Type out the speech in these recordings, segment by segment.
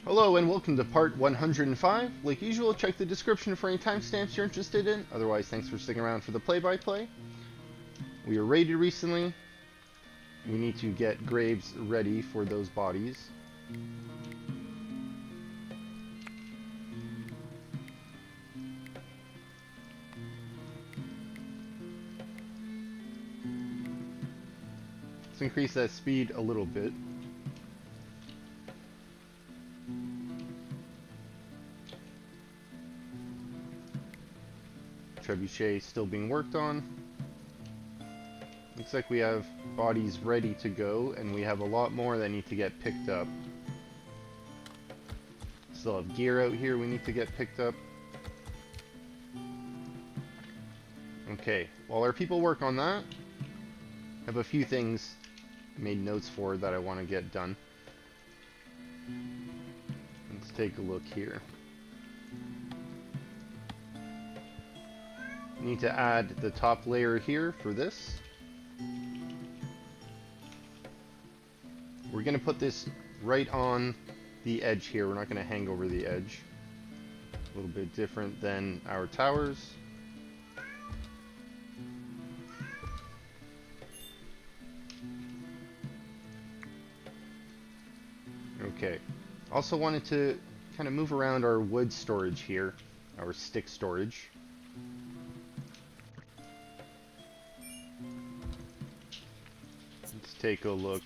Hello and welcome to part 105. Like usual, check the description for any timestamps you're interested in. Otherwise, thanks for sticking around for the play-by-play. We were raided recently. We need to get graves ready for those bodies. Let's increase that speed a little bit. Trebuchet still being worked on. Looks like we have bodies ready to go, and we have a lot more that need to get picked up. Still have gear out here we need to get picked up. Okay, while our people work on that, I have a few things made notes for that I want to get done. Let's take a look here. Need to add the top layer here for this. We're going to put this right on the edge here. We're not going to hang over the edge. A little bit different than our towers. Okay. Also wanted to kind of move around our wood storage here, our stick storage. Let's take a look.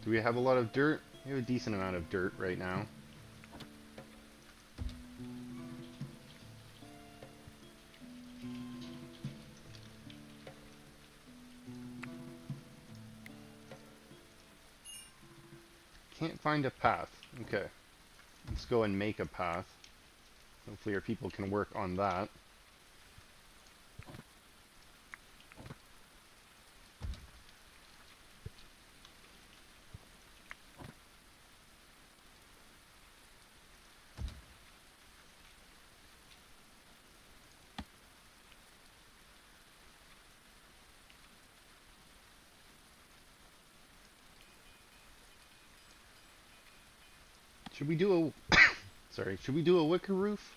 Do we have a lot of dirt? We have a decent amount of dirt right now. Can't find a path. Okay. Let's go and make a path. Hopefully our people can work on that. Should we do a sorry, should we do a wicker roof?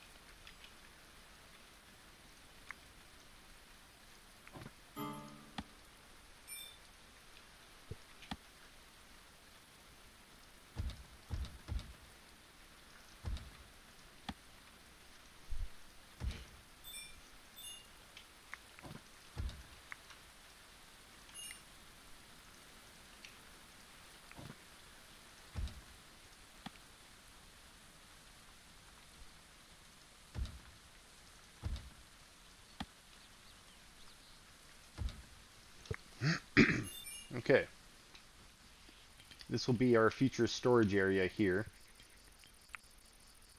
Okay. This will be our future storage area here.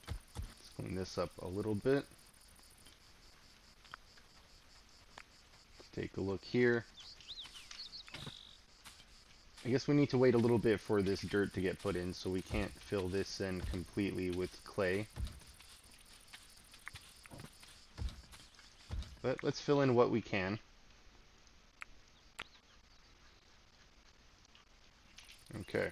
Let's clean this up a little bit. Let's take a look here. I guess we need to wait a little bit for this dirt to get put in, so we can't fill this in completely with clay. But let's fill in what we can. Okay.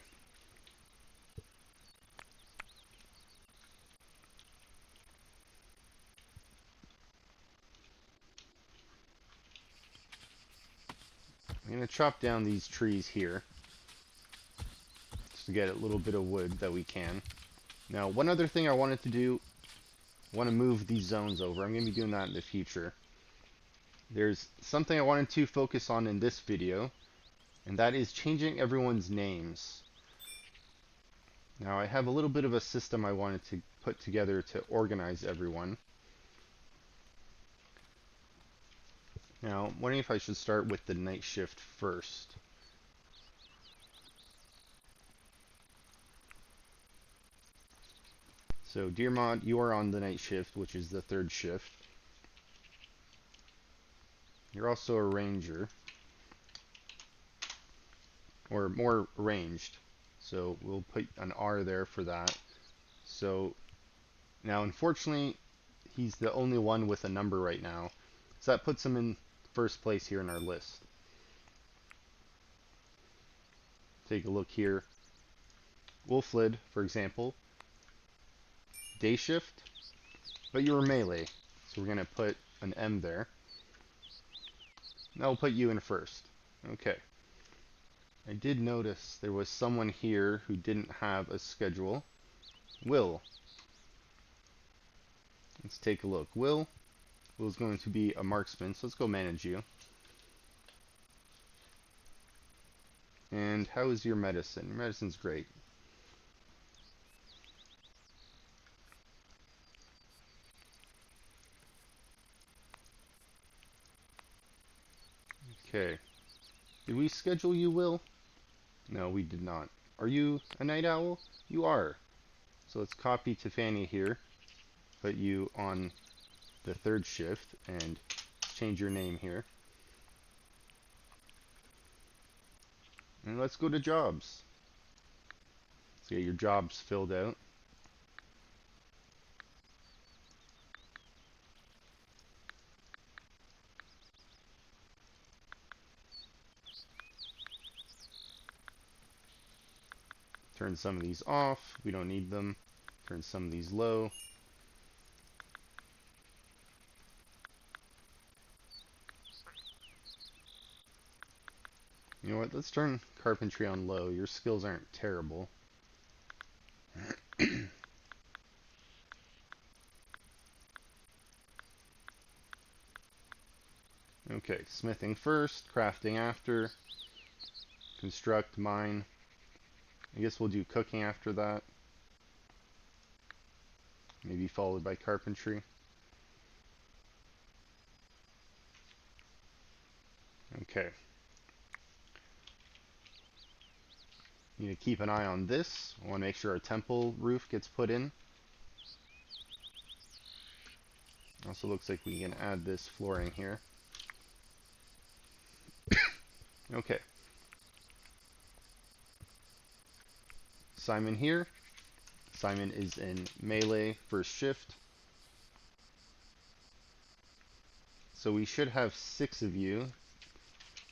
I'm going to chop down these trees here, just to get a little bit of wood that we can. Now, one other thing I wanted to do, I want to move these zones over. I'm going to be doing that in the future. There's something I wanted to focus on in this video, and that is changing everyone's names. Now, I have a little bit of a system I wanted to put together to organize everyone. Now, I'm wondering if I should start with the night shift first. So, Dearmont, you are on the night shift, which is the third shift. You're also a ranger, or more ranged. So we'll put an R there for that. So now, unfortunately, he's the only one with a number right now. So that puts him in first place here in our list. Take a look here. Wolflid, for example, day shift, but you were melee, so we're going to put an M there. Now we'll put you in first. Okay. I did notice there was someone here who didn't have a schedule. Will. Let's take a look. Will's going to be a marksman, so let's go manage you. And how is your medicine? Your medicine's great. Okay. Did we schedule you, Will? No, we did not. Are you a night owl? You are. So let's copy Tiffany here, put you on the third shift, and change your name here. And let's go to jobs. Let's get your jobs filled out. Turn some of these off. We don't need them. Turn some of these low. You know what? Let's turn carpentry on low. Your skills aren't terrible. Okay, smithing first, crafting after, construct, mine. I guess we'll do cooking after that. Maybe followed by carpentry. Okay. Need to keep an eye on this. I want to make sure our temple roof gets put in. Also looks like we can add this flooring here. Okay. Simon here. Simon is in melee first shift. So we should have 6 of you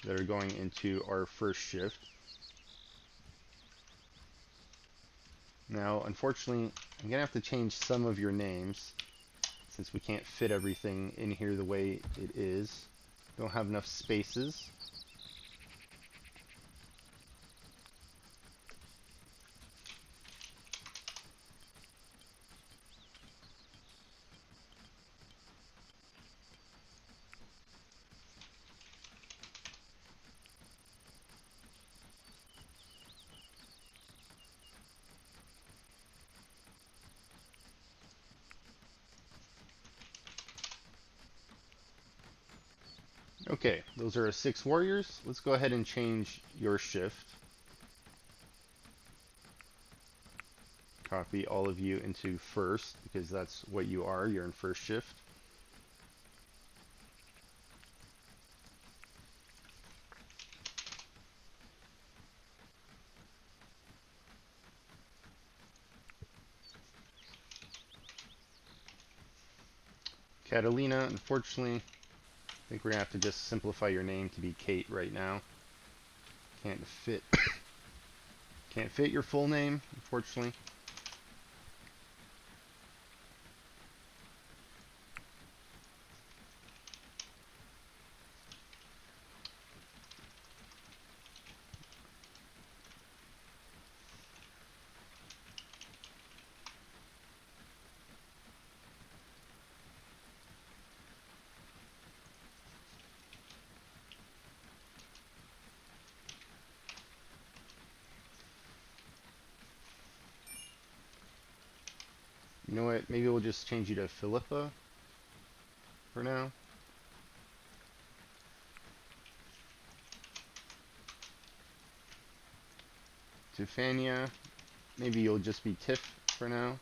that are going into our first shift. Now, unfortunately, I'm going to have to change some of your names since we can't fit everything in here the way it is. Don't have enough spaces. Okay, those are our 6 warriors. Let's go ahead and change your shift. Copy all of you into first, because that's what you are. You're in first shift. Catalina, unfortunately, I think we're going to have to just simplify your name to be Kate right now. Can't fit can't fit your full name, unfortunately. You know what? Maybe we'll just change you to Philippa for now. Tiffania. Maybe you'll just be Tiff for now.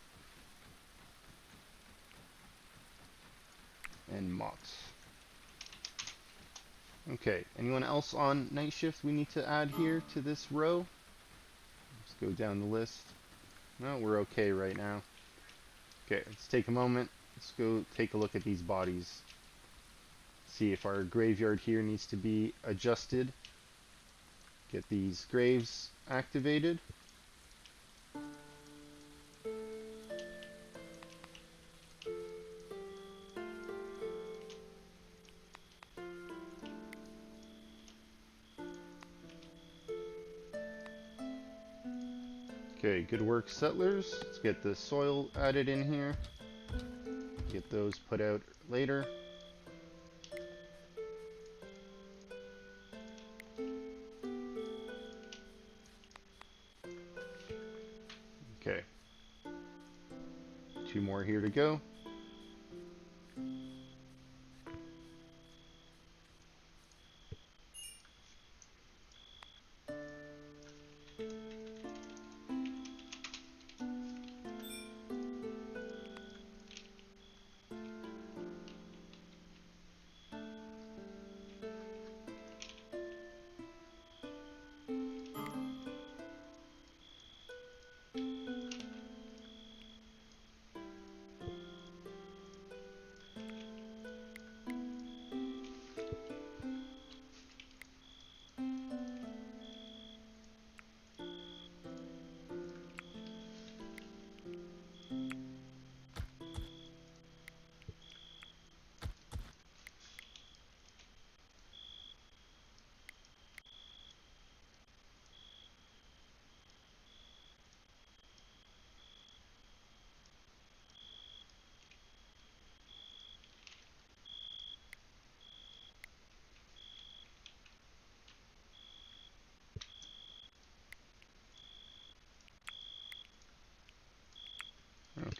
And Mox. Okay, anyone else on night shift we need to add here to this row? Let's go down the list. No, we're okay right now. Okay, let's take a moment. Let's go take a look at these bodies. See if our graveyard here needs to be adjusted. Get these graves activated. Okay, good work, settlers. Let's get the soil added in here. Get those put out later. Okay. 2 more here to go.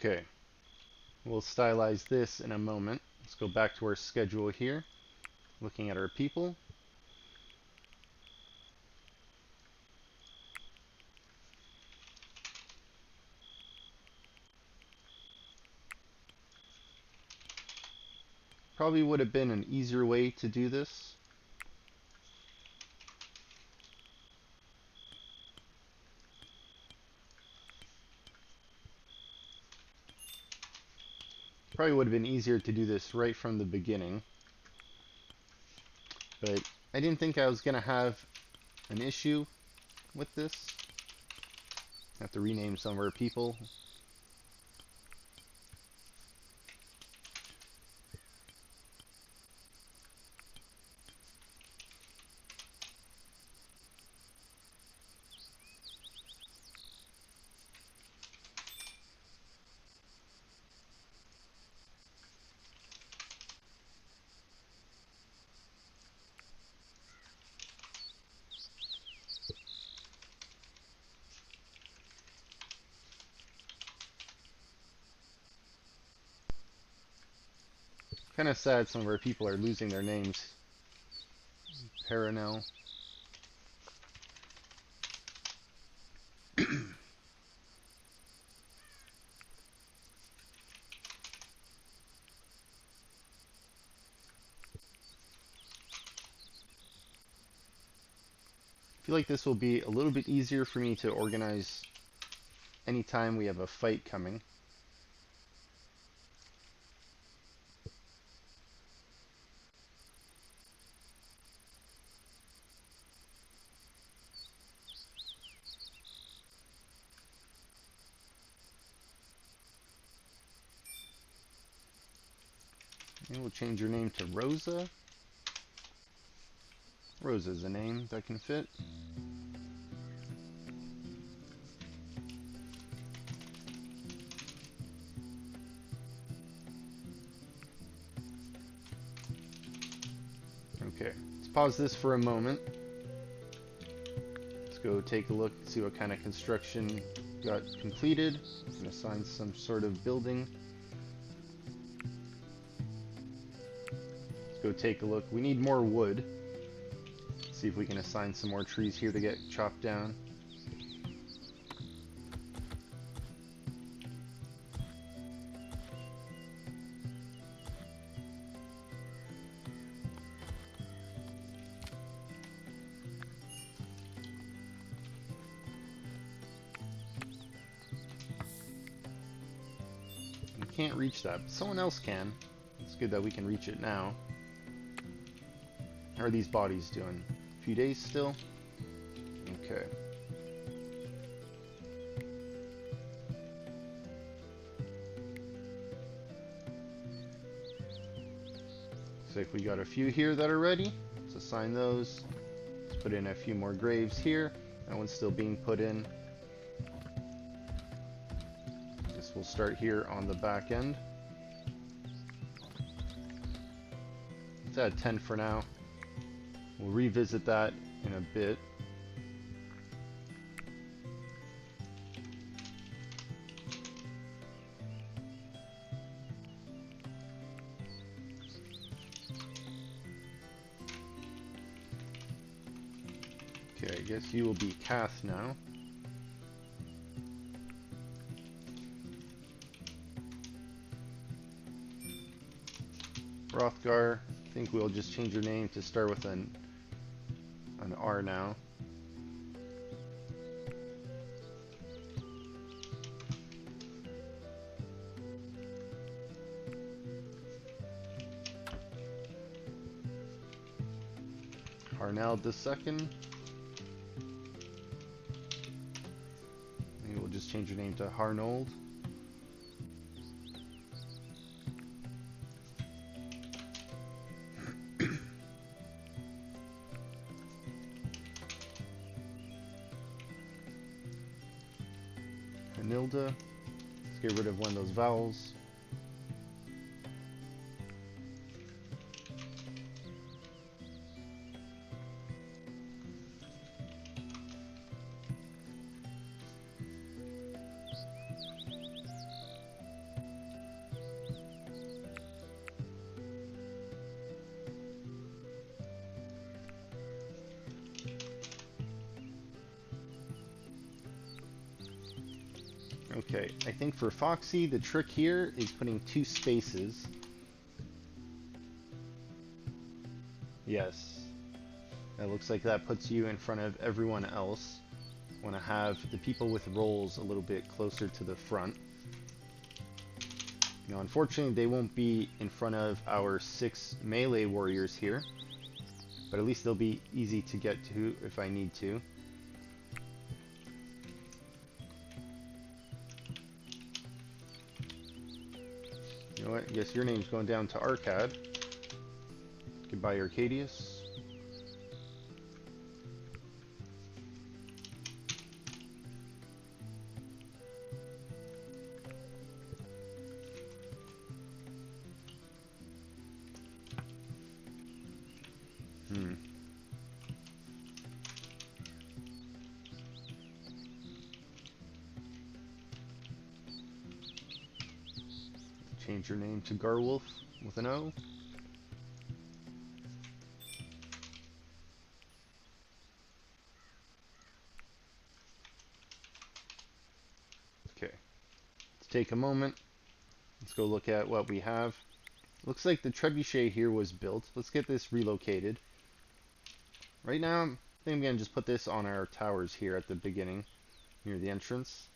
Okay. We'll stylize this in a moment. Let's go back to our schedule here. Looking at our people. Probably would have been an easier way to do this. Probably would have been easier to do this right from the beginning. But I didn't think I was going to have an issue with this. Have to rename some of our people. Kind of sad some of our people are losing their names. Paranel. I feel like this will be a little bit easier for me to organize anytime we have a fight coming. And we'll change your name to Rosa. Rosa's a name that can fit. Okay, let's pause this for a moment. Let's go take a look, see what kind of construction got completed. We can assign some sort of building. Let's go take a look. We need more wood. Let's see if we can assign some more trees here to get chopped down. Can't reach that, but someone else can. It's good that we can reach it now. How are these bodies doing? A few days still? Okay. Looks like we got a few here that are ready. Let's assign those. Let's put in a few more graves here. That one's still being put in. we'll start here on the back end. Let's add 10 for now. We'll revisit that in a bit. Okay, I guess you will be Kath now. Rothgar, I think we'll just change your name to start with an R now. Harnell the second. Maybe we'll just change your name to Harnold. Hanilda. Let's get rid of one of those vowels. Okay, I think for Foxy, the trick here is putting 2 spaces. Yes. That looks like that puts you in front of everyone else. Want to have the people with roles a little bit closer to the front. Now, unfortunately, they won't be in front of our 6 melee warriors here, but at least they'll be easy to get to if I need to. You know what? I guess your name's going down to Arcad. Goodbye, Arcadius. Change your name to Garwolf with an O. Okay, let's take a moment. Let's go look at what we have. Looks like the trebuchet here was built. Let's get this relocated. Right now, I think I'm going to just put this on our towers here at the beginning, near the entrance.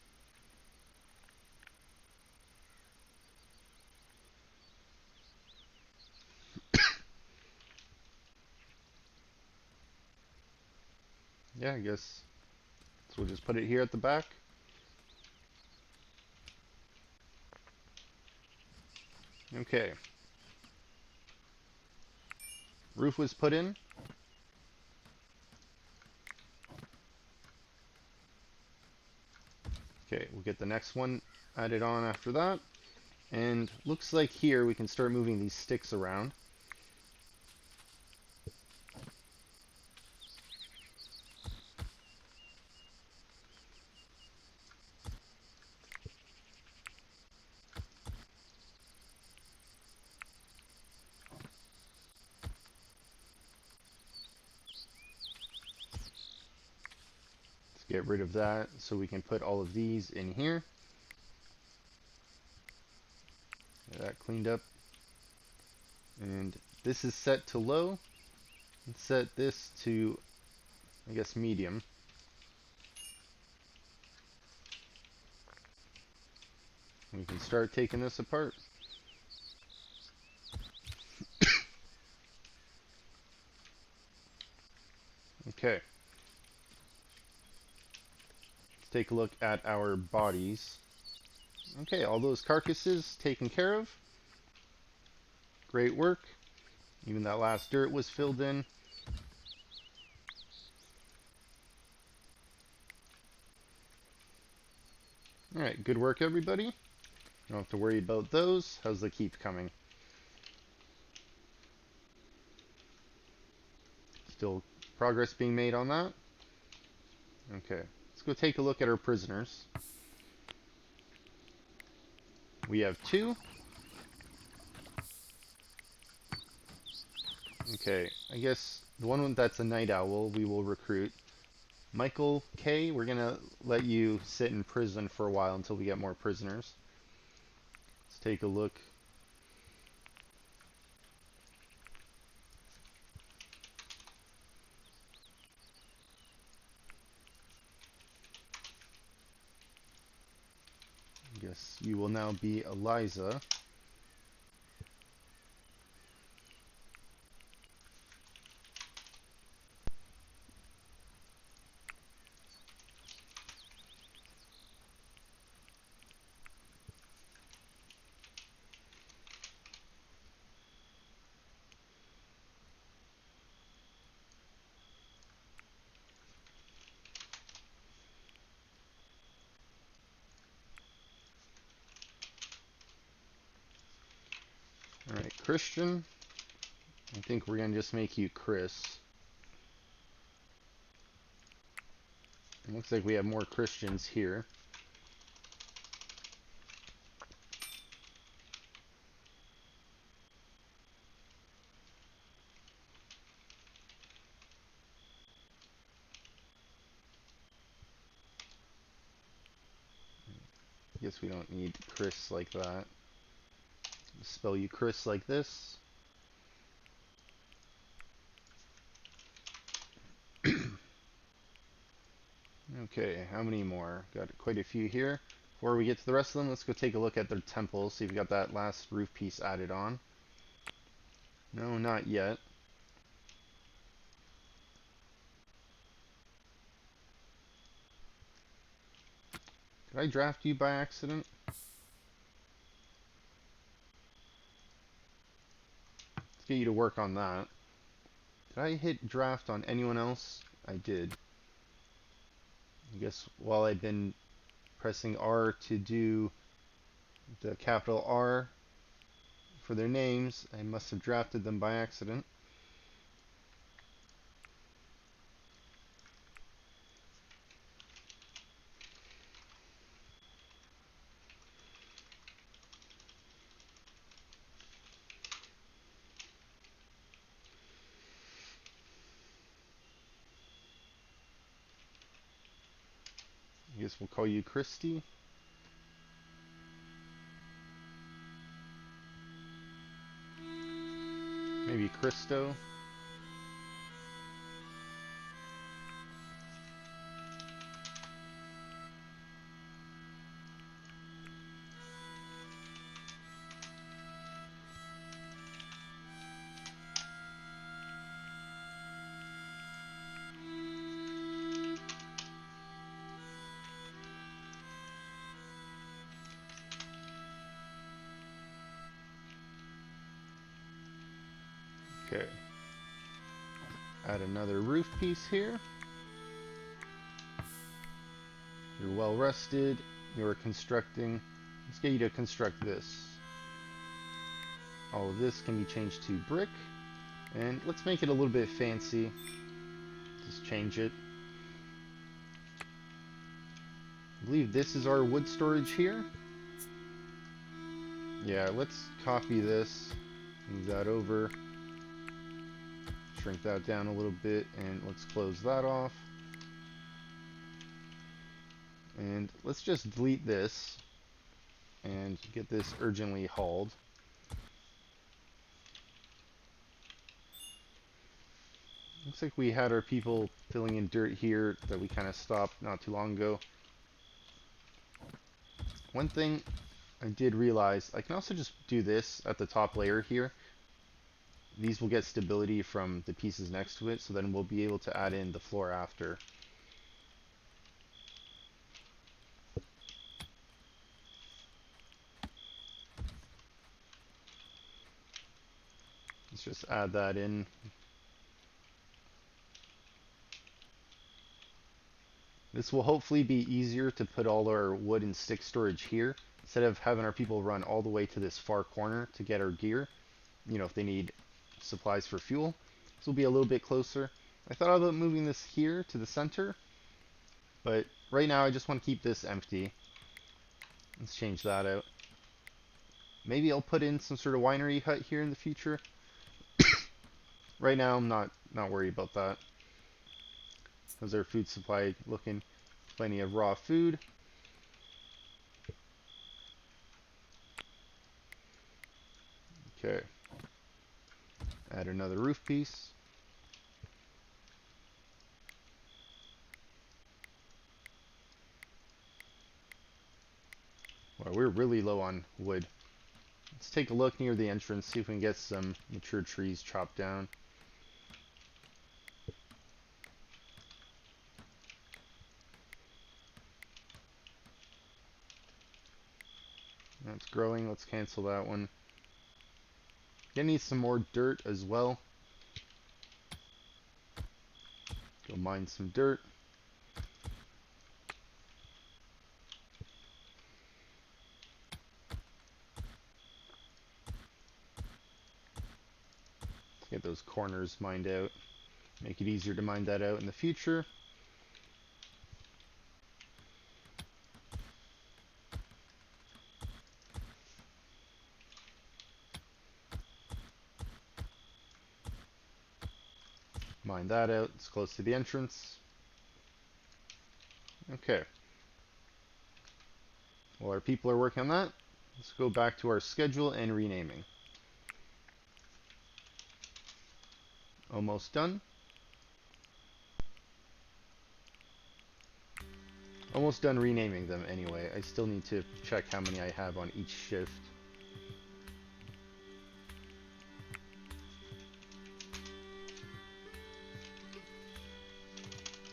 Yeah, I guess. So we'll just put it here at the back. Okay. Roof was put in. Okay, we'll get the next one added on after that. And looks like here we can start moving these sticks around. Get rid of that so we can put all of these in here. Get that cleaned up. And this is set to low. Let's set this to, I guess, medium. We can start taking this apart. Okay. Let's take a look at our bodies. Okay, all those carcasses taken care of. Great work. Even that last dirt was filled in. Alright, good work everybody. Don't have to worry about those. How's the keep coming? Still progress being made on that. Okay, let's go take a look at our prisoners. We have 2. Okay, I guess the one that's a night owl we will recruit. Michael K, we're gonna let you sit in prison for a while until we get more prisoners. Let's take a look. I guess you will now be Eliza. Alright, Christian. I think we're gonna just make you Chris. It looks like we have more Christians here. Guess we don't need Chris like that. Spell you Chris like this. Okay, how many more? Got quite a few here. Before we get to the rest of them, let's go take a look at their temples, see if we got that last roof piece added on. No, not yet. Did I draft you by accident? Let's get you to work on that. Did I hit draft on anyone else? I did. I guess while I've been pressing R to do the capital R for their names, I must have drafted them by accident. I guess we'll call you Christy. Maybe Christo. Okay. Add another roof piece here. You're well rested. You're constructing. Let's get you to construct this. All of this can be changed to brick. And let's make it a little bit fancy. Just change it. I believe this is our wood storage here. Yeah, let's copy this. Move that over. Shrink that down a little bit, and let's close that off. And let's just delete this and get this urgently hauled. Looks like we had our people filling in dirt here that we kind of stopped not too long ago. One thing I did realize, I can also just do this at the top layer here. These will get stability from the pieces next to it, so then we'll be able to add in the floor after. Let's just add that in. This will hopefully be easier to put all our wood and stick storage here, instead of having our people run all the way to this far corner to get our gear, you know, if they need supplies for fuel, this will be a little bit closer. I thought about moving this here to the center, but right now I just want to keep this empty. Let's change that out. Maybe I'll put in some sort of winery hut here in the future. Right now I'm not worried about that. How's our food supply looking? Plenty of raw food. Okay. Add another roof piece. Well, we're really low on wood. Let's take a look near the entrance, see if we can get some mature trees chopped down. That's growing. Let's cancel that one. Gonna need some more dirt as well. Go mine some dirt. Let's get those corners mined out. Make it easier to mine that out in the future. Mine that out. It's close to the entrance. Okay. While our people are working on that, let's go back to our schedule and renaming. Almost done. Almost done renaming them anyway. I still need to check how many I have on each shift.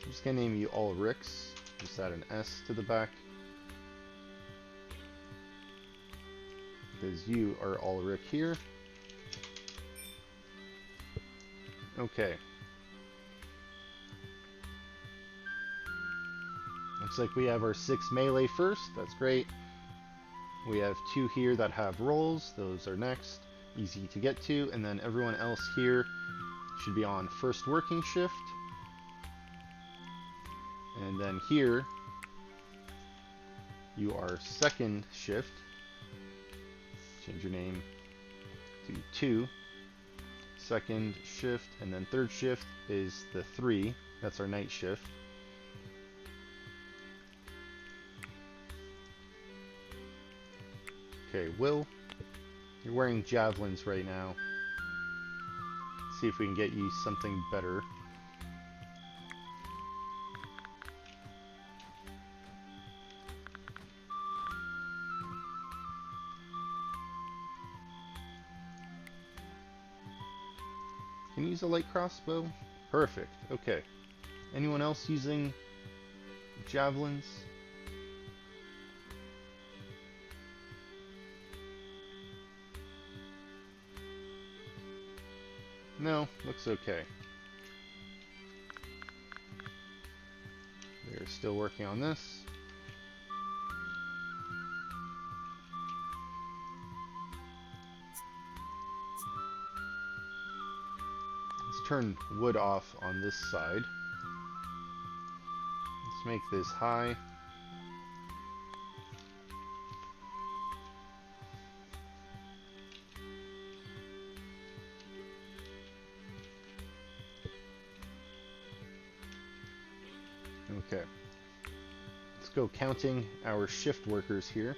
I'm just gonna name you all Ricks. Just add an S to the back. Because you are all Rick here. Okay. Looks like we have our 6 melee first. That's great. We have 2 here that have rolls. Those are next. Easy to get to. And then everyone else here should be on first working shift. And then here, you are second shift. Change your name to 2. Second shift, and then third shift is the 3. That's our night shift. Okay, Will, you're wearing javelins right now. Let's see if we can get you something better. Can you use a light crossbow? Perfect. Okay. Anyone else using javelins? No, looks okay. They're still working on this. Let's turn wood off on this side. Let's make this high. Okay. Let's go counting our shift workers here.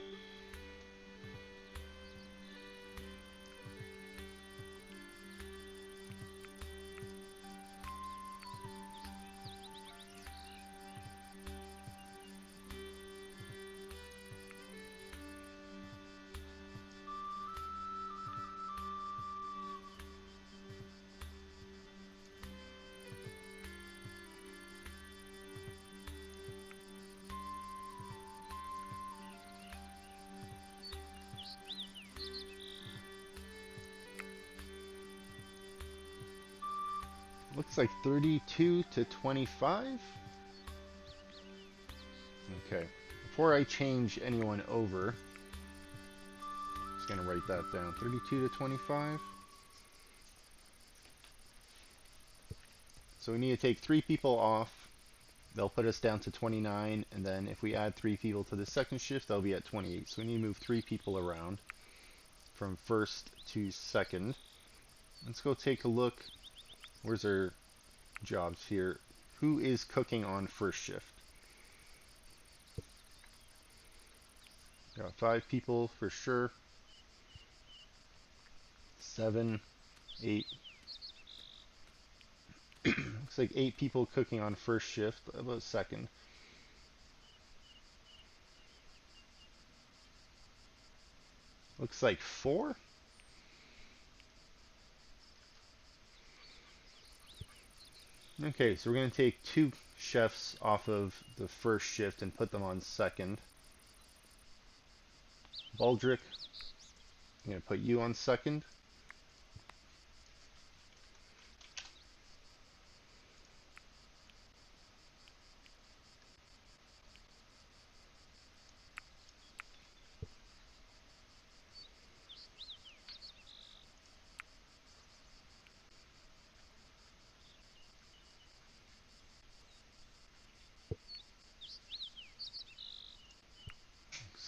Looks like 32 to 25. Okay. Before I change anyone over, Just gonna write that down. 32 to 25. So we need to take 3 people off. They'll put us down to 29, and then if we add 3 people to the second shift, they'll be at 28. So we need to move 3 people around from first to second. Let's go take a look. Where's our jobs here? Who is cooking on first shift? Got 5 people for sure. 7, 8. Looks like 8 people cooking on first shift. About second. Looks like 4. Okay, so we're going to take 2 chefs off of the first shift and put them on second. Baldric, I'm going to put you on second.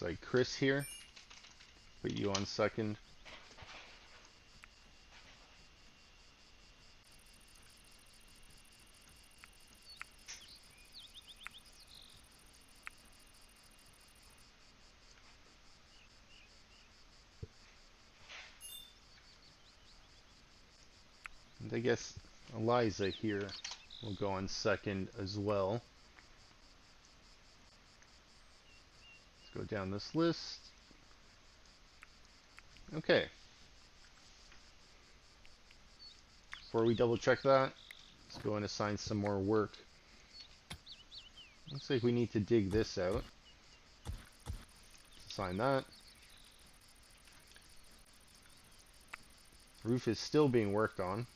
Looks like Chris here. Put you on second. And I guess Eliza here will go on second as well. Let's go down this list. Okay. Before we double check that, let's go and assign some more work. Looks like we need to dig this out. Let's assign that. Roof is still being worked on.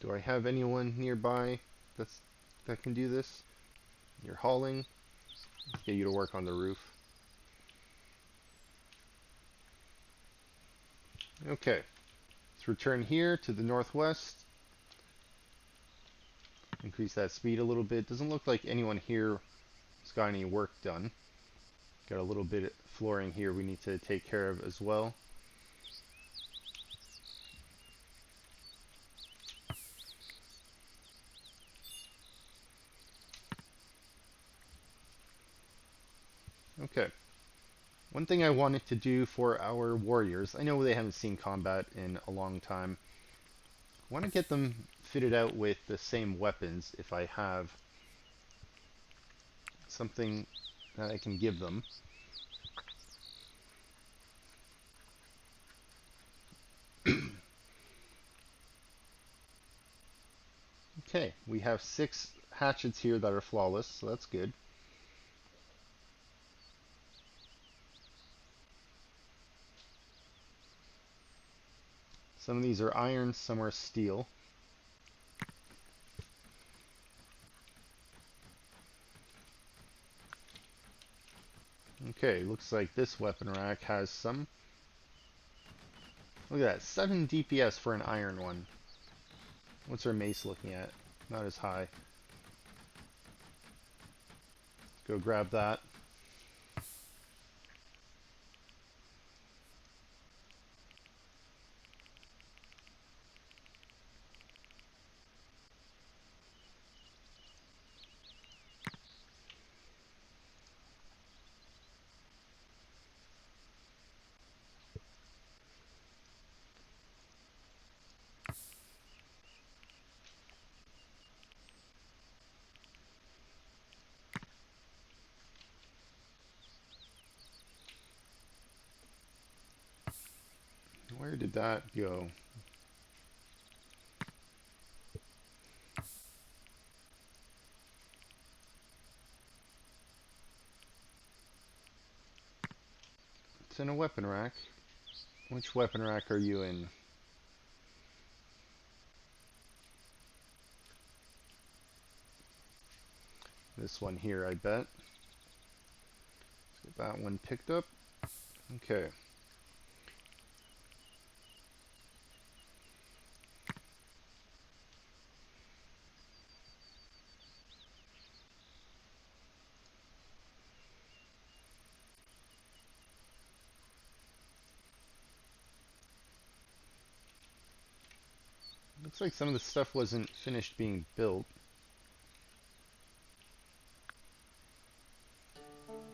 Do I have anyone nearby that can do this? You're hauling. Let's get you to work on the roof. Okay. Let's return here to the northwest. Increase that speed a little bit. Doesn't look like anyone here has got any work done. Got a little bit of flooring here we need to take care of as well. Okay. One thing I wanted to do for our warriors, I know they haven't seen combat in a long time. I want to get them fitted out with the same weapons if I have something that I can give them. Okay, we have 6 hatchets here that are flawless, so that's good. Some of these are iron, some are steel. Okay, looks like this weapon rack has some. Look at that, 7 DPS for an iron one. What's our mace looking at? Not as high. Let's go grab that. Where did that go? It's in a weapon rack. Which weapon rack are you in? This one here, I bet. Let's get that one picked up. Okay. Looks like some of the stuff wasn't finished being built.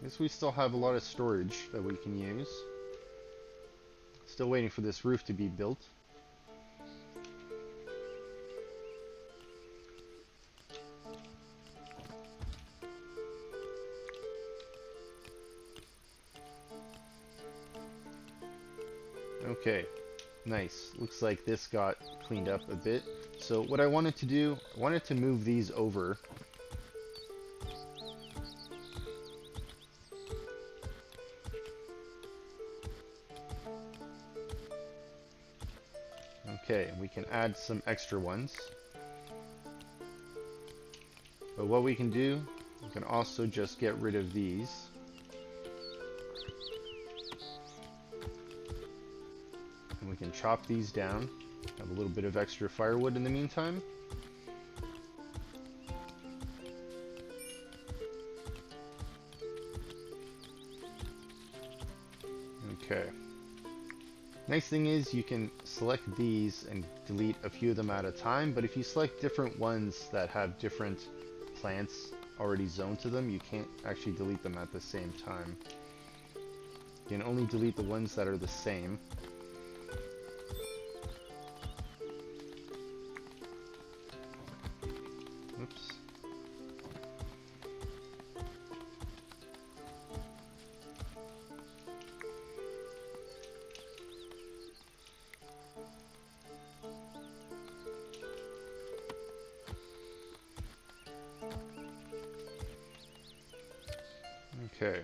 Guess we still have a lot of storage that we can use. Still waiting for this roof to be built. Okay, nice. Looks like this got cleaned up a bit. So what I wanted to do, I wanted to move these over. Okay, we can add some extra ones. But what we can do, we can also just get rid of these. And we can chop these down. Have a little bit of extra firewood in the meantime. Okay. Nice thing is you can select these and delete a few of them at a time, but if you select different ones that have different plants already zoned to them, you can't actually delete them at the same time. You can only delete the ones that are the same. Oops. Okay.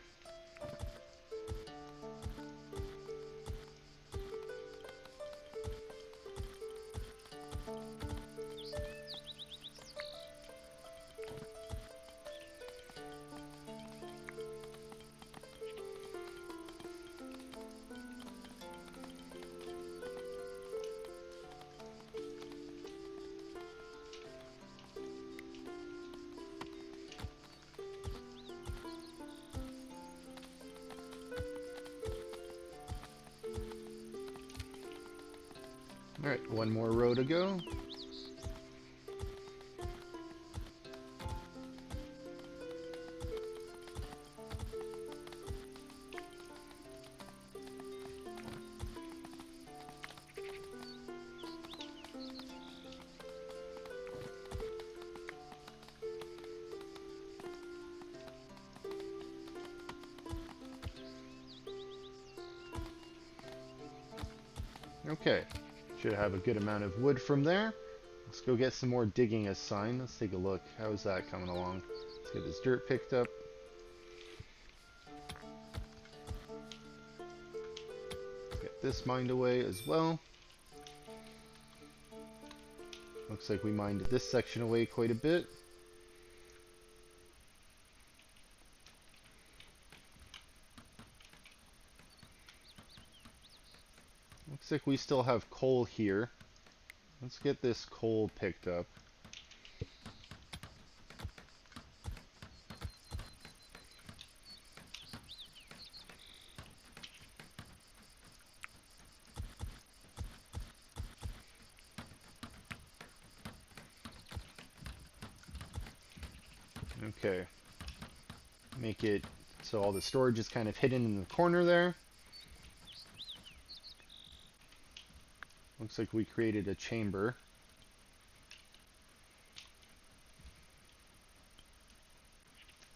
Alright, one more row to go. Okay, should have a good amount of wood from there. Let's go get some more digging assigned. Let's take a look. How is that coming along? Let's get this dirt picked up. Let's get this mined away as well. Looks like we mined this section away quite a bit. Looks like we still have coal here. Let's get this coal picked up. Okay. Make it so all the storage is kind of hidden in the corner there. Looks like we created a chamber.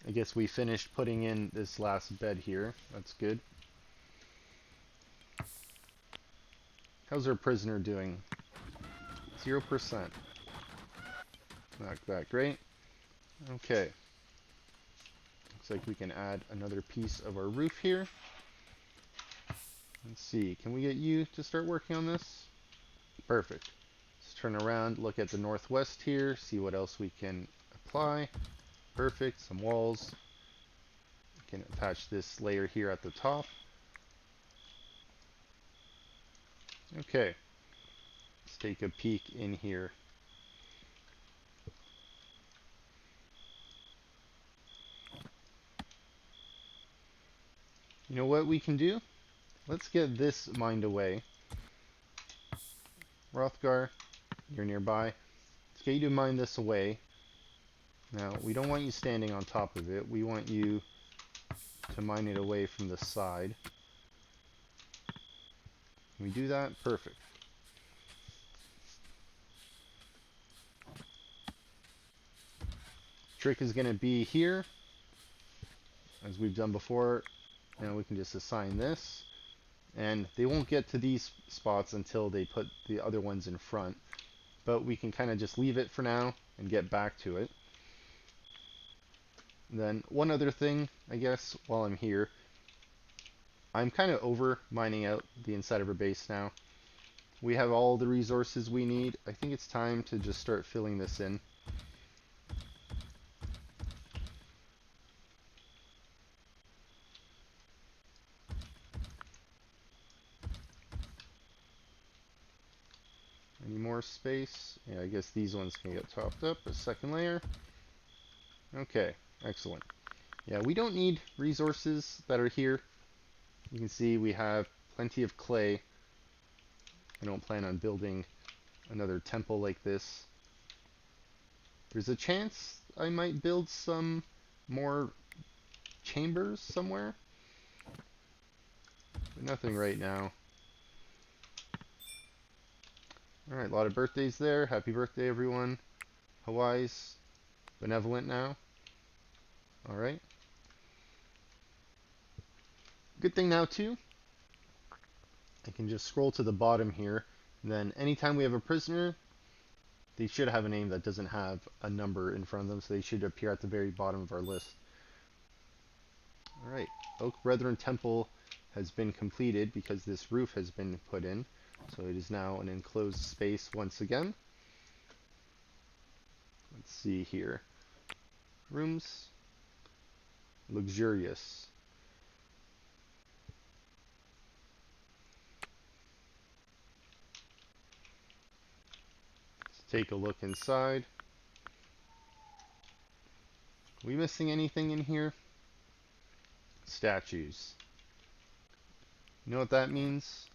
I guess we finished putting in this last bed here. That's good. How's our prisoner doing? 0%. Not that great. Okay. Looks like we can add another piece of our roof here. Let's see. Can we get you to start working on this? Perfect. Let's turn around, look at the northwest here, see what else we can apply. Perfect. Some walls. Can attach this layer here at the top. Okay. Let's take a peek in here. You know what we can do? Let's get this mined away. Rothgar, you're nearby. Let's get you to mine this away. Now, we don't want you standing on top of it. We want you to mine it away from the side. Can we do that? Perfect. Trick is going to be here, as we've done before. Now we can just assign this. And they won't get to these spots until they put the other ones in front. But we can kind of just leave it for now and get back to it. And then one other thing, I guess, while I'm here. I'm kind of over mining out the inside of our base now. We have all the resources we need. I think it's time to just start filling this in. Any more space? Yeah, I guess these ones can get topped up. A second layer. Okay, excellent. Yeah, we don't need resources that are here. You can see we have plenty of clay. I don't plan on building another temple like this. There's a chance I might build some more chambers somewhere, but nothing right now. Alright, a lot of birthdays there. Happy birthday, everyone. Hawaii's benevolent now. Alright. Good thing now, too, I can just scroll to the bottom here. And then anytime we have a prisoner, they should have a name that doesn't have a number in front of them, so they should appear at the very bottom of our list. Alright, Oak Brethren Temple has been completed because this roof has been put in. So it is now an enclosed space once again. Let's see here. Rooms. Luxurious. Let's take a look inside. Are we missing anything in here? Statues. You know what that means?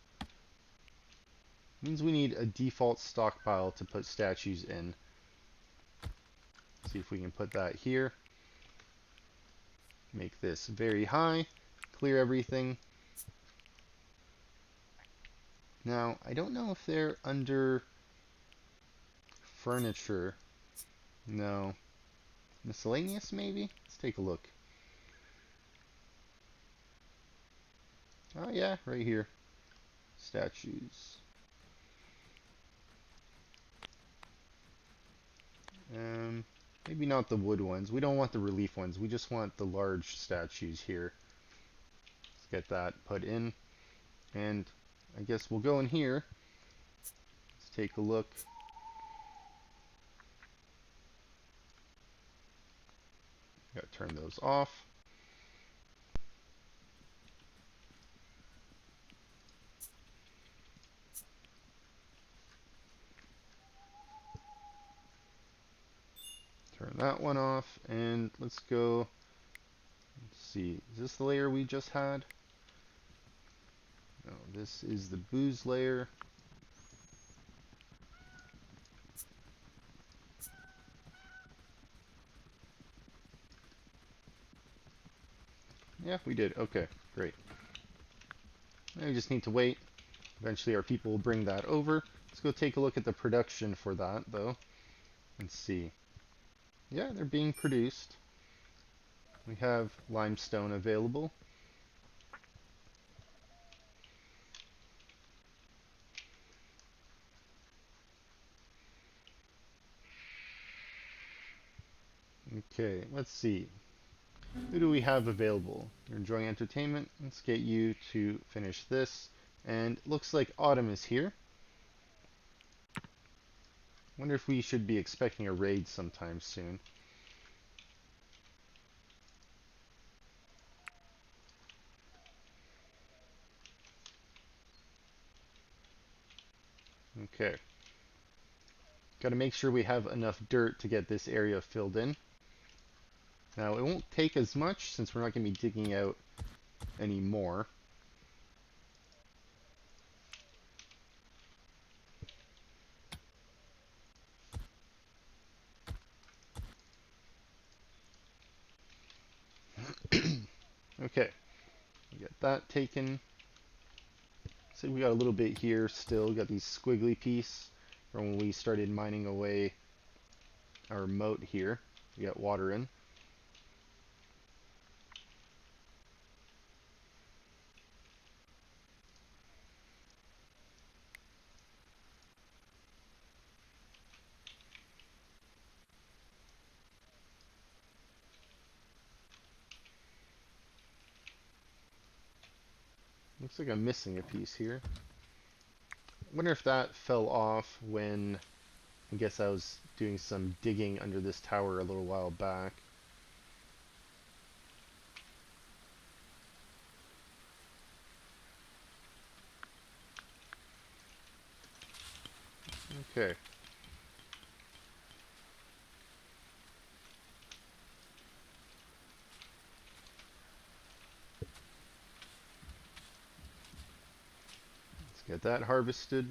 It means we need a default stockpile to put statues in. See if we can put that here. Make this very high. Clear everything. Now, I don't know if they're under furniture. No. Miscellaneous, maybe? Let's take a look. Oh, yeah, right here. Statues. Maybe not the wood ones. We don't want the relief ones. We just want the large statues here. Let's get that put in. And I guess we'll go in here. Let's take a look. Gotta turn those off. Turn that one off, and let's go. Let's see, is this the layer we just had? No, this is the booze layer. Yeah, we did. Okay, great. Now we just need to wait. Eventually our people will bring that over. Let's go take a look at the production for that, though. Let's see. Yeah, they're being produced. We have limestone available. Okay, let's see. Who do we have available? You're enjoying entertainment. Let's get you to finish this. And looks like autumn is here. Wonder if we should be expecting a raid sometime soon. Okay. Got to make sure we have enough dirt to get this area filled in. Now, it won't take as much since we're not going to be digging out any more. Okay, get that taken. So we got a little bit here still. We got these squiggly piece from when we started mining away our moat here. We got water in. Looks like I'm missing a piece here. Wonder if that fell off when I guess I was doing some digging under this tower a little while back. Okay. Let's get that harvested.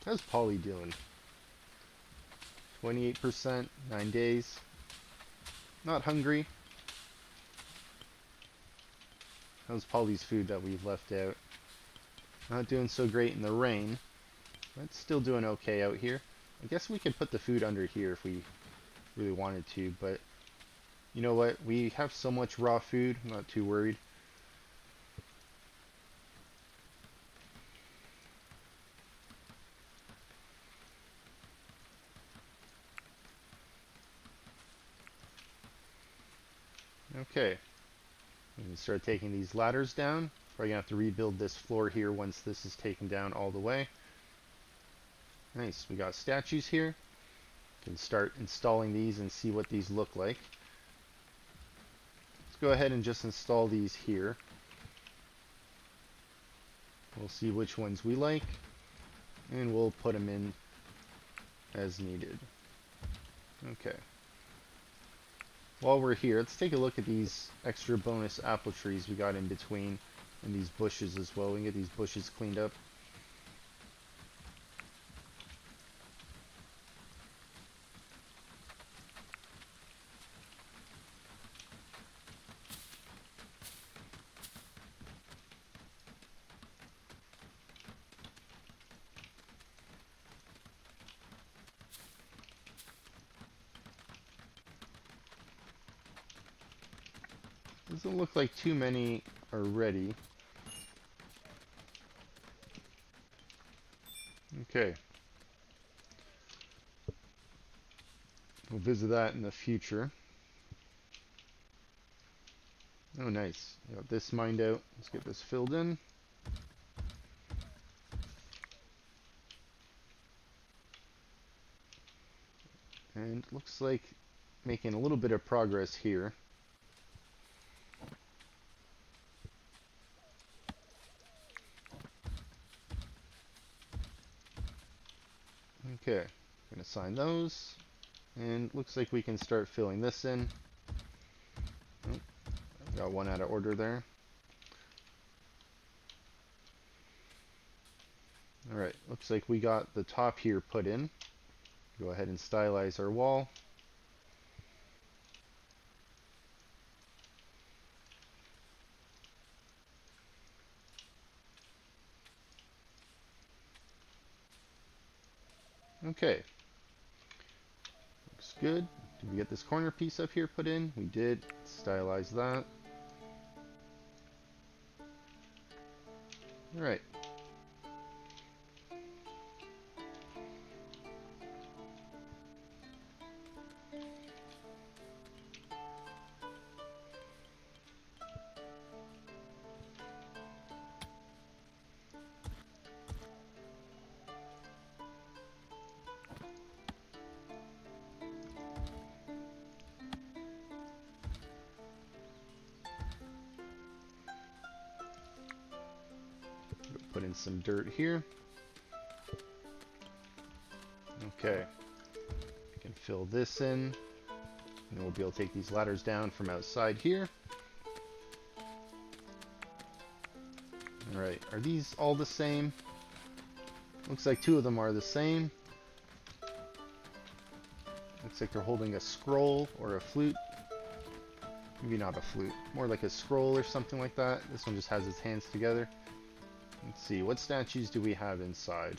How's Polly doing? 28%, 9 days. Not hungry. How's Polly's food that we left out? Not doing so great in the rain. But still doing okay out here. I guess we could put the food under here if we really wanted to, but you know what? We have so much raw food, I'm not too worried. Okay. We can start taking these ladders down. Probably gonna have to rebuild this floor here once this is taken down all the way. Nice, we got statues here. Can start installing these and see what these look like. Let's go ahead and just install these here. We'll see which ones we like, and we'll put them in as needed. Okay. While we're here, let's take a look at these extra bonus apple trees we got in between, and these bushes as well. We can get these bushes cleaned up. Doesn't look like too many are ready. Okay. We'll visit that in the future. Oh, nice. Got this mined out. Let's get this filled in. And looks like making a little bit of progress here. Okay, gonna assign those. And looks like we can start filling this in. Oh, got one out of order there. Alright, looks like we got the top here put in. Go ahead and stylize our wall. Okay. Looks good. Did we get this corner piece up here put in? We did. Stylize that. Alright. put in some dirt here. Okay. We can fill this in. And we'll be able to take these ladders down from outside here. Alright, are these all the same? Looks like two of them are the same. Looks like they're holding a scroll or a flute. Maybe not a flute, more like a scroll or something like that. This one just has its hands together. Let's see, what statues do we have inside?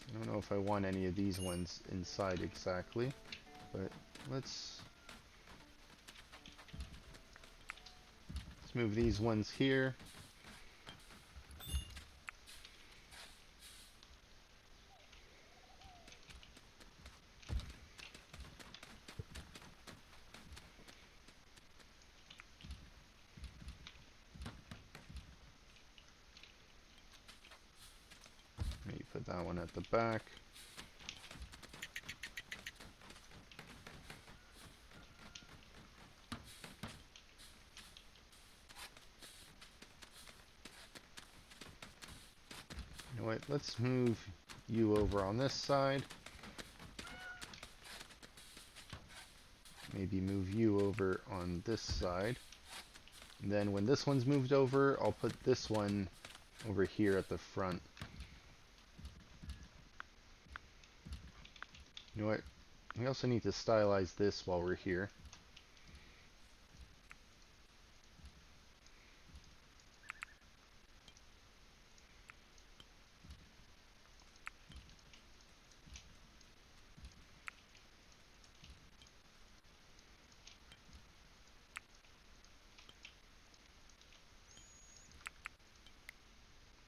I don't know if I want any of these ones inside exactly, but let's move these ones here. Maybe put that one at the back. You know what, let's move you over on this side. Maybe move you over on this side. And then when this one's moved over, I'll put this one over here at the front. You know what? We also need to stylize this while we're here.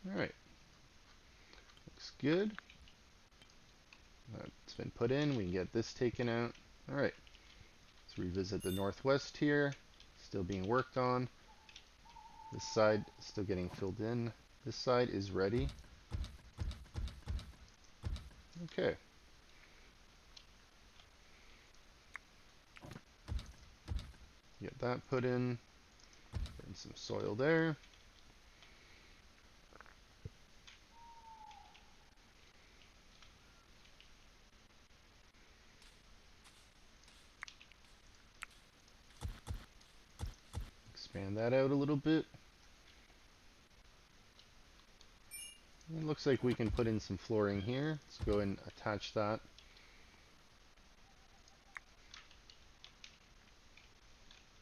Alright. Looks good. That's been put in. We can get this taken out. Alright. Let's revisit the northwest here. Still being worked on. This side still getting filled in. This side is ready. Okay. Get that put in. Put in some soil there. Expand that out a little bit. It looks like we can put in some flooring here. Let's go and attach that.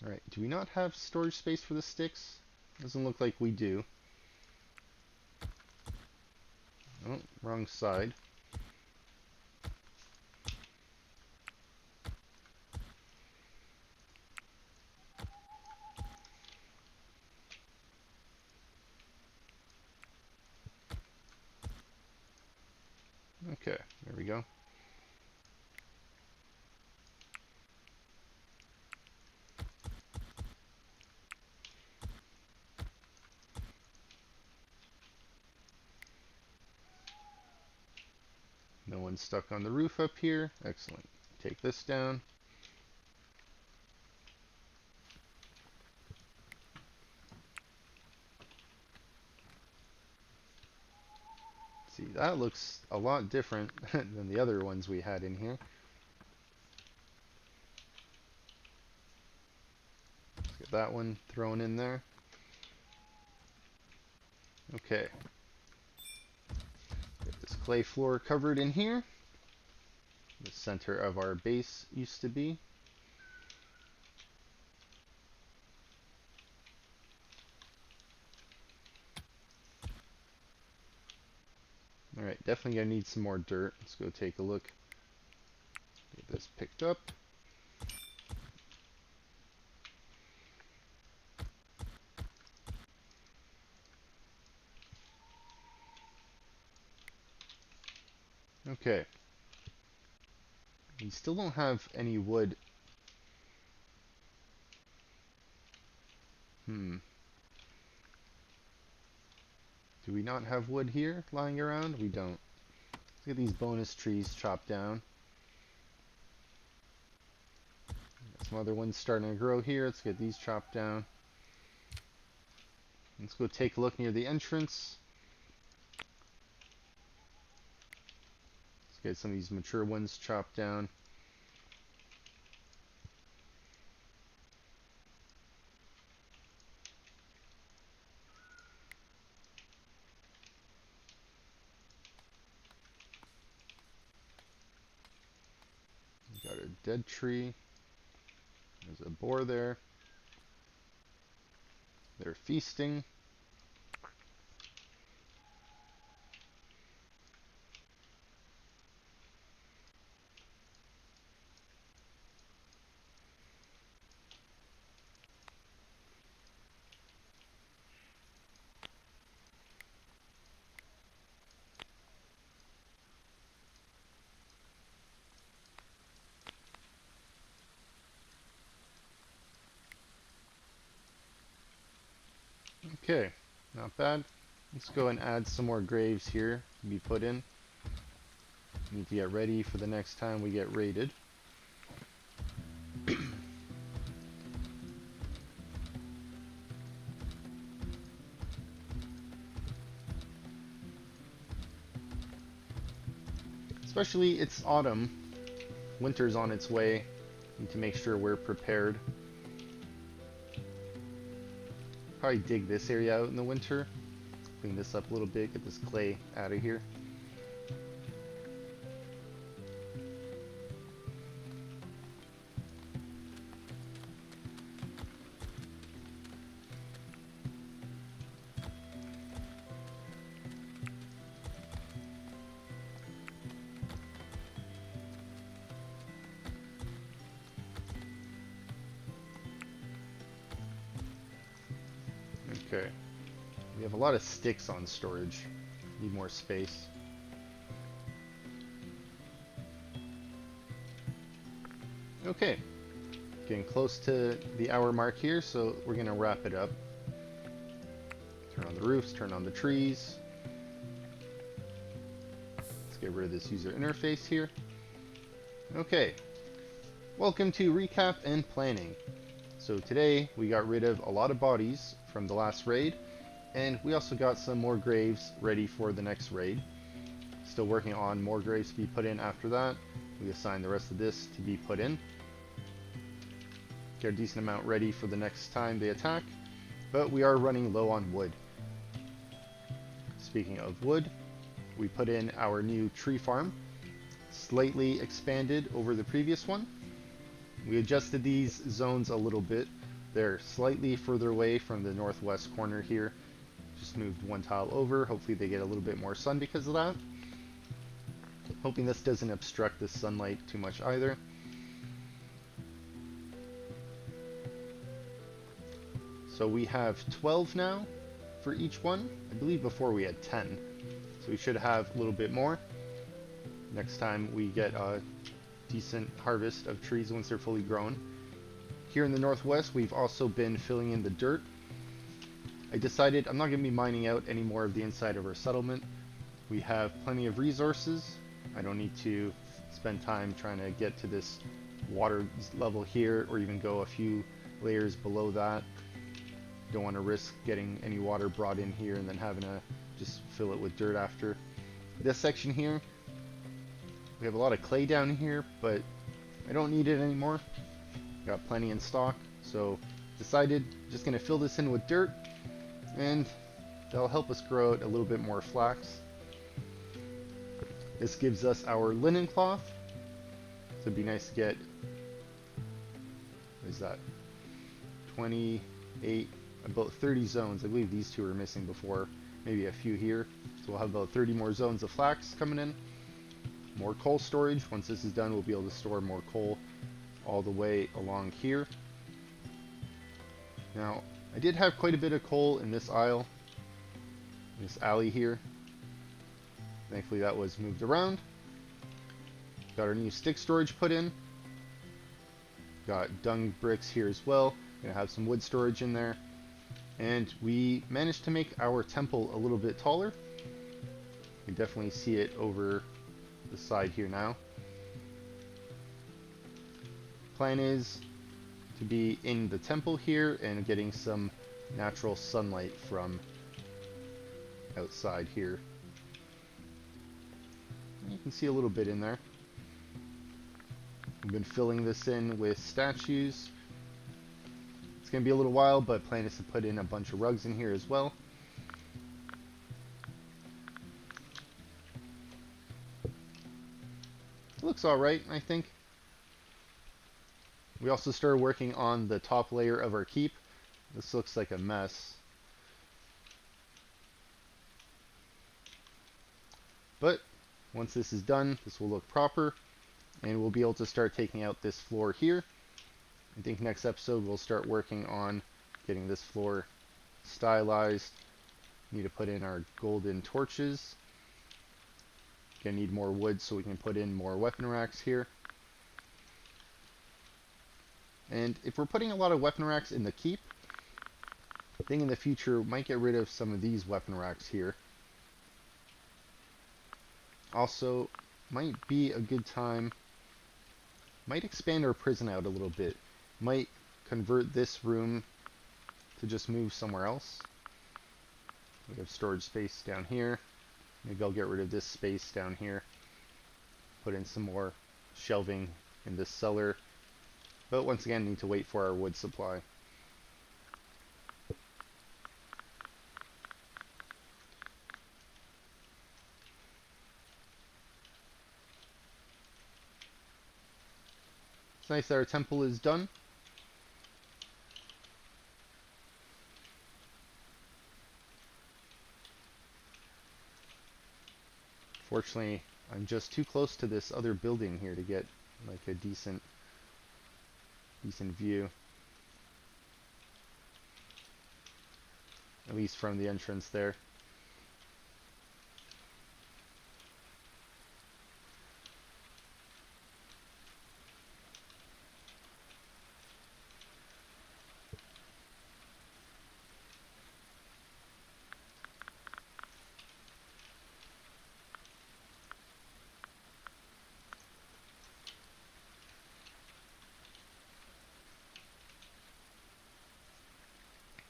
Alright, do we not have storage space for the sticks? Doesn't look like we do. Oh, wrong side. Okay, there we go. No one's stuck on the roof up here. Excellent. Take this down. See, that looks a lot different than the other ones we had in here. Let's get that one thrown in there. Okay. Get this clay floor covered in here. The center of our base used to be. Alright, definitely gonna need some more dirt. Let's go take a look. Get this picked up. Okay. We still don't have any wood. Do we not have wood here lying around? We don't. Let's get these bonus trees chopped down. some other ones starting to grow here. Let's get these chopped down. Let's go take a look near the entrance. Let's get some of these mature ones chopped down. We got a dead tree. There's a boar there. They're feasting. Okay, not bad. Let's go and add some more graves here to be put in. Need to get ready for the next time we get raided. Especially it's autumn. Winter's on its way. Need to make sure we're prepared. Probably dig this area out in the winter. Clean this up a little bit, get this clay out of here. Okay. We have a lot of sticks on storage. Need more space. Okay. Getting close to the hour mark here, so we're going to wrap it up. Turn on the roofs, turn on the trees. Let's get rid of this user interface here. Okay. Welcome to Recap and Planning. So today we got rid of a lot of bodies from the last raid, and we also got some more graves ready for the next raid. Still working on more graves to be put in after that. We assign the rest of this to be put in. Get a decent amount ready for the next time they attack, but we are running low on wood. Speaking of wood, we put in our new tree farm, slightly expanded over the previous one. We adjusted these zones a little bit. They're slightly further away from the northwest corner here. Just moved one tile over. Hopefully they get a little bit more sun because of that. Hoping this doesn't obstruct the sunlight too much either. So we have 12 now for each one. I believe before we had 10. So we should have a little bit more next time we get a decent harvest of trees once they're fully grown. Here in the northwest, we've also been filling in the dirt. I decided I'm not going to be mining out any more of the inside of our settlement. We have plenty of resources. I don't need to spend time trying to get to this water level here, or even go a few layers below that. Don't want to risk getting any water brought in here and then having to just fill it with dirt after. This section here, we have a lot of clay down here, but I don't need it anymore. Got plenty in stock, so decided just going to fill this in with dirt, and that'll help us grow out a little bit more flax. This gives us our linen cloth, so it'd be nice to get, what is that, 28, about 30 zones. I believe these two were missing before, maybe a few here, so we'll have about 30 more zones of flax coming in. More coal storage. Once this is done, we'll be able to store more coal all the way along here. Now, I did have quite a bit of coal in this aisle, this alley here. Thankfully that was moved around. Got our new stick storage put in. Got dung bricks here as well. Gonna have some wood storage in there. And we managed to make our temple a little bit taller. You can definitely see it over the side here now. Plan is to be in the temple here and getting some natural sunlight from outside here. You can see a little bit in there. We've been filling this in with statues. It's going to be a little while, but plan is to put in a bunch of rugs in here as well. It looks alright, I think. We also started working on the top layer of our keep. This looks like a mess. But once this is done, this will look proper, and we'll be able to start taking out this floor here. I think next episode we'll start working on getting this floor stylized. Need to put in our golden torches. Gonna need more wood so we can put in more weapon racks here. And if we're putting a lot of weapon racks in the keep, I think in the future we might get rid of some of these weapon racks here. Also, might be a good time, might expand our prison out a little bit. Might convert this room to just move somewhere else. We have storage space down here. Maybe I'll get rid of this space down here. Put in some more shelving in this cellar. But once again, need to wait for our wood supply. It's nice that our temple is done. Fortunately, I'm just too close to this other building here to get like a decent view. At least from the entrance there.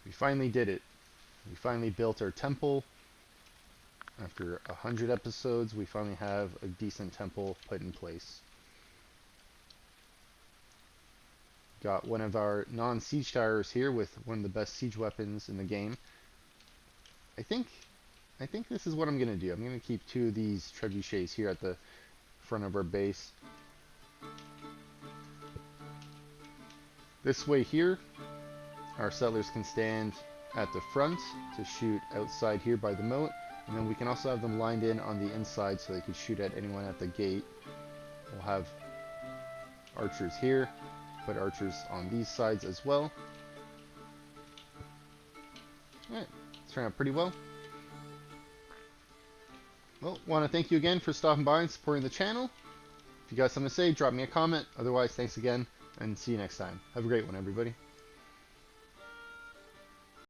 We finally did it. We finally built our temple. After 100 episodes, we finally have a decent temple put in place. Got one of our non-siege towers here with one of the best siege weapons in the game. I think this is what I'm going to do. I'm going to keep 2 of these trebuchets here at the front of our base. This way here, our settlers can stand at the front to shoot outside here by the moat, and then we can also have them lined in on the inside so they can shoot at anyone at the gate. We'll have archers here, put archers on these sides as well. Alright, it's turned out pretty well. Well, want to thank you again for stopping by and supporting the channel. If you got something to say, drop me a comment. Otherwise, thanks again, and see you next time. Have a great one, everybody.